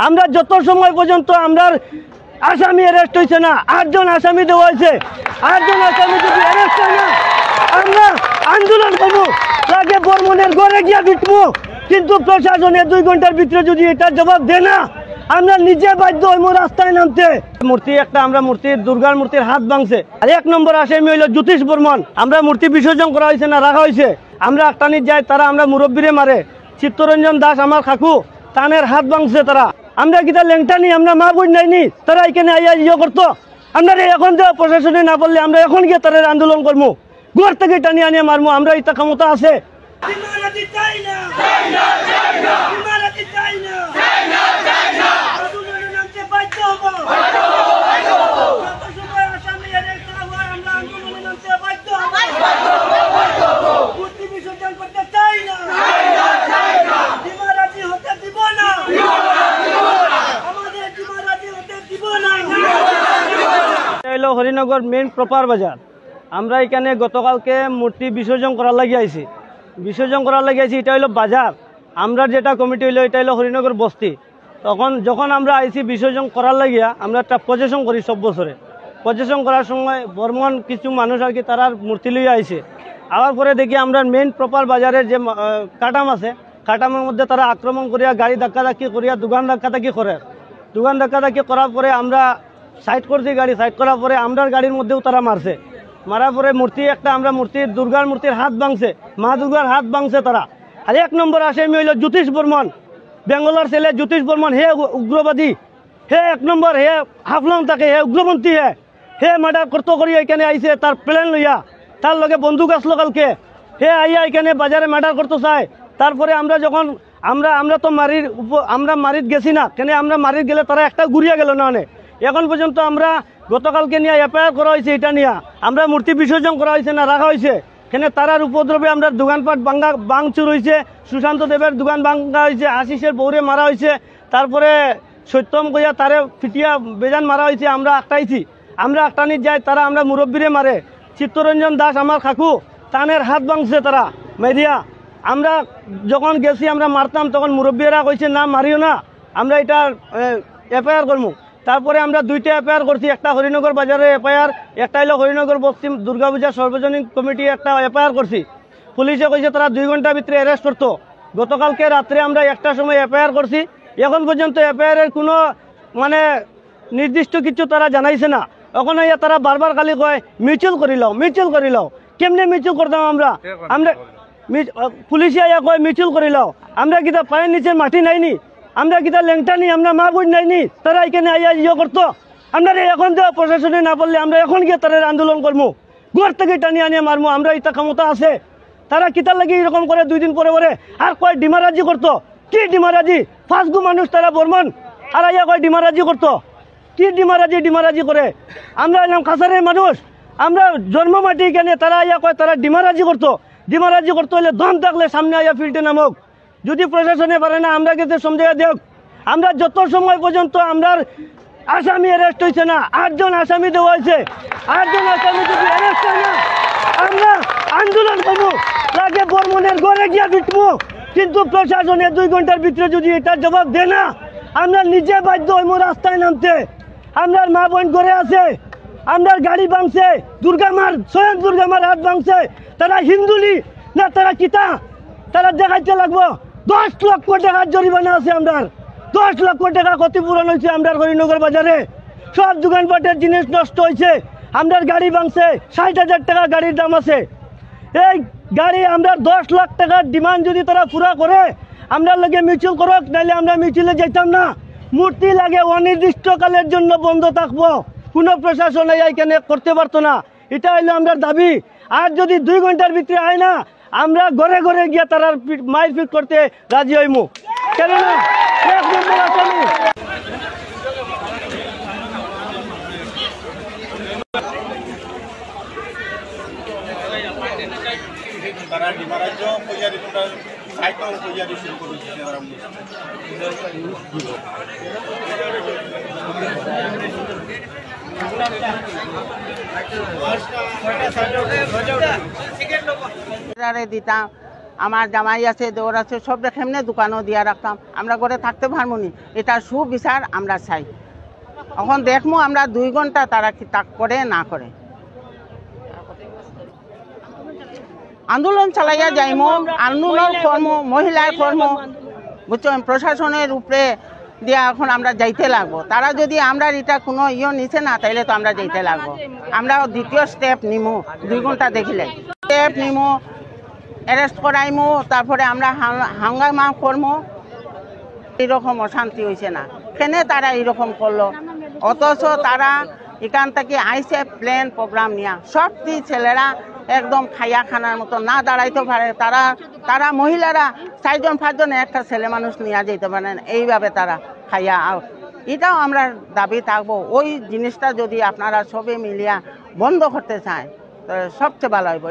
আমরা যত সময় পর্যন্ত আমরা আসামি অ্যারেস্ট হয়েছে না, 8 জন আসামি দেওয়া হয়েছে, 8 জন আসামি যদি অ্যারেস্ট হয় না আমরা আন্দোলন করবো, লাগে বর্মনের ঘরে গিয়া বিটবো। কিন্তু প্রশাসনের 2 ঘন্টার ভিতরে যদি এটার জবাব দেয় না আমরা নিজে বাধ্য হইব রাস্তায় নামতে। মূর্তি একটা আমরা দুর্গার মূর্তির হাত ভাঙছে, আর 1 নম্বর আসামি হইল জ্যোতিষ বর্মন। আমরা মূর্তি বিসর্জন করা হয়েছে না, রাখা হয়েছে, আমরা আটটানির যাই, তারা আমরা মুরব্বীরে মারে। চিত্তরঞ্জন দাস আমার কাকু, তানের হাত ভাঙছে তারা। আমরা কিতা লেংটা নি, আমরা মা বোন নাইনি, তারা এখানে আইয়া করতো। আমরা এখন যে প্রশাসনে না বললে আমরা এখন গিয়ে তাদের আন্দোলন করবো, ঘর থেকে টানি আনিয়ে মারবো। আমরা এটা ক্ষমতা আছে। হরিনগর মেইন প্রপার বাজার। আমরা এখানে গতকালকে মূর্তি বিসর্জন করার লাগিয়ে আইছি, এটা হলো বাজার। আমরা যেটা কমিটি হইলো এটা হলো হরিনগর বস্তি। যখন আমরা আইছি বিসর্জন করার লাগিয়া আমরা একটা প্রজেশন করি সব বছরে। প্রজেশন করার সময় বর্মন কিছু মানুষ আর কি তারা মূর্তি লইয়া আইছে। আবার পরে দেখি আমরা মেইন প্রপার বাজারের যে কাটাম আছে, কাটামের মধ্যে তারা আক্রমণ করিয়া গাড়ি ধাক্কাধাক্কি করিয়া দোকান ধাক্কাধাক্কি করে। দোকান ধাক্কাধাক্কি করার পরে আমরা সাইড করছি, গাড়ি সাইড করার পরে আমরা গাড়ির মধ্যেও তারা মারছে। মারার পরে আমরা দুর্গার মূর্তির হাত ভাঙছে, মা দুর্গার হাত ভাঙছে তারা। আর 1 নম্বর আসামি হইল জ্যোতিষ বর্মন, বেঙ্গলোর ছেলে জ্যোতিষ বর্মন। হে উগ্রবাদী, হে 1 নম্বর, হে হাফলং থাকে, হে উগ্রপন্থী, হে মার্ডার করতে করি এখানে আইছে তার প্লেন লইয়া, তার লগে বন্দুক আসলো কালকে। হে আইয়া এখানে বাজারে মার্ডার করতে চায়। তারপরে আমরা যখন আমরা তো আমরা মারিত গেছি না, কেন আমরা মারিত গেলে তারা একটা ঘুরিয়া গেল না। এখন পর্যন্ত আমরা গতকালকে নিয়ে এফআইআর করা হয়েছে, এটা নিয়ে আমরা মূর্তি বিসর্জন করা হয়েছে না, রাখা হয়েছে। এখানে তারার উপদ্রবে আমরা দোকানপাট ভাঙচুর হয়েছে, সুশান্ত দেবের দোকান ভাঙা হয়েছে, আশিসের বউরে মারা হয়েছে, তারপরে সত্যম কইয়া তারে ফিটিয়া বেজান মারা হয়েছে। আমরা আটটানির যাই, তারা আমরা মুরব্বীরে মারে। চিত্তরঞ্জন দাস আমার কাকু, তানের হাত ভাঙছে তারা মেরিয়া। আমরা যখন গেছি আমরা মারতাম, তখন মুরব্বীরা কইছে না মারিও না, আমরা এটা এফআইআর করবো। তারপরে আমরা 2টা এফআইআর করছি, একটা হরিনগর বাজারের এফআইআর, একটা হলো হরিনগর পশ্চিম দুর্গাপূজা সর্বজনীন কমিটি একটা এফআইআর করছি। পুলিশে কইছে তারা 2 ঘন্টার ভিতরে অ্যারেস্ট করতো। গতকালকে রাত্রে আমরা 1টার সময় এফআইআর করছি। এখন পর্যন্ত এফআইআরের কোনো নির্দিষ্ট কিছু তারা জানাইছে না। ওখানে তারা বারবার খালি কয় মিছিল করি লাও। কেমনে মিছিল করতাম আমরা পুলিশে আইয়া কয় মিছিল করি লাও। আমরা কিতা পায়ের নিচের মাটি নাইনি, আমরা কিতা লেংটা নি, আমরা মা বোন নাইনি, তারা এখানে আইয়া করতো। আমরা এখন যে প্রশাসনে না বললে আমরা এখন গিয়ে তাদের আন্দোলন করবো, ঘর থেকে টানি আনিয়ে মারবো। আমরা এটা ক্ষমতা আছে। তারা কিতার লাগে এরকম করে 2 দিন পরে আর কয় ডিমারাজি করতো। কি ডিমারাজি? 5 গু মানুষ তারা বর্মন, আর আইয়া কয় ডিমারাজি করতো। কি ডিমারাজি করে? আমরা এলাম কাছারের মানুষ, আমরা জন্ম মাটি এখানে, তারা আইয়া কয় তারা ডিমারাজি করতো হলে দম থাকলে সামনে আইয়া ফিল্ডে নামক। যদি প্রশাসনে পারে না আমরা কিন্তু সমঝাইয়া দেখ। আমরা যত সময় পর্যন্ত আমরা আসামি অ্যারেস্ট হয়েছে না, 8 জন আসামি দেওয়া হয়েছে, 8 জন আসামি যদি অ্যারেস্ট হয় না আমরা আন্দোলন করবো, লাগে বর্মনের ঘরে গিয়া বিটবো। কিন্তু প্রশাসনের 2 ঘন্টার ভিতরে যদি এটার জবাব দেয় না আমরা নিজে বাধ্য হইব রাস্তায় নামতে। আমরা মা বোন ঘরে আছে, আমরা গাড়ি ভাঙছে, স্বয়ং দুর্গামার হাত ভাঙছে। তারা হিন্দুলি না, তারা কিতা, তারা দেখাইতে লাগবো। 10 লক্ষ টাকার জরিমানা আছে, আমরা 10 লক্ষ টাকা ক্ষতিপূরণ হয়েছে। আমরা হরিনগর বাজারে সব দোকানপাটের জিনিস নষ্ট হয়েছে। আমরা গাড়ি ভাঙছে, 60,000 টাকা গাড়ির দাম আছে। এই গাড়ি আমরা 10 লাখ টাকার ডিমান্ড যদি তারা পুরা করে আমরা লাগে মিছিল করক, নাইলে আমরা মিছিলে যেতাম না। মূর্তি লাগে অনির্দিষ্টকালের জন্য বন্ধ থাকবো, কোনো প্রশাসন এখানে করতে পারতো না। এটা হইলো আমরা দাবি। আর যদি 2 ঘন্টার ভিতরে হয় না আমরা ঘরে ঘরে গিয়ে তারা মারপিট করতে রাজি হইমু। কেননা 1 নম্বর আসামি দিতাম আমার জামাই আছে, দেওর আছে, সব কেমনে দোকানও দিয়া রাখতাম, আমরা ঘরে থাকতে পারবো নি। এটা সুবিচার আমরা চাই। এখন দেখবো আমরা 2 ঘন্টা তারা কি তাক করে না করে। আন্দোলন চালাইয়া যাইমো, আন্দোলন কর্ম, মহিলার কর্ম, বুঝছেন, প্রশাসনের উপরে দিয়া এখন আমরা যাইতে লাগবো। তারা যদি আমরা এটা কোনো নিছে না, তাইলে তো আমরা যাইতে লাগবো। আমরা দ্বিতীয় স্টেপ নিমো, 2 ঘন্টা দেখিলে স্টেপ নিমো, অ্যারেস্ট করাইমো, তারপরে আমরা হাঙ্গামা করবো। এইরকম অশান্তি হয়েছে না, কেন তারা এইরকম করলো? অথচ তারা এখান থেকে আইসে প্লেন প্রোগ্রাম নিয়া, সব ছেলেরা একদম খাইয়া খানার মতো না দাঁড়াইতে পারে। তারা মহিলারা 4 জন 5 জন একটা ছেলে মানুষ নিয়ে যেতে পারেন, এইভাবে তারা খাইয়া আউট। এটাও আমরা দাবি থাকবো। ওই জিনিসটা যদি আপনারা সবে মিলিয়া বন্ধ করতে চায়, তো সবচেয়ে ভালো হইব।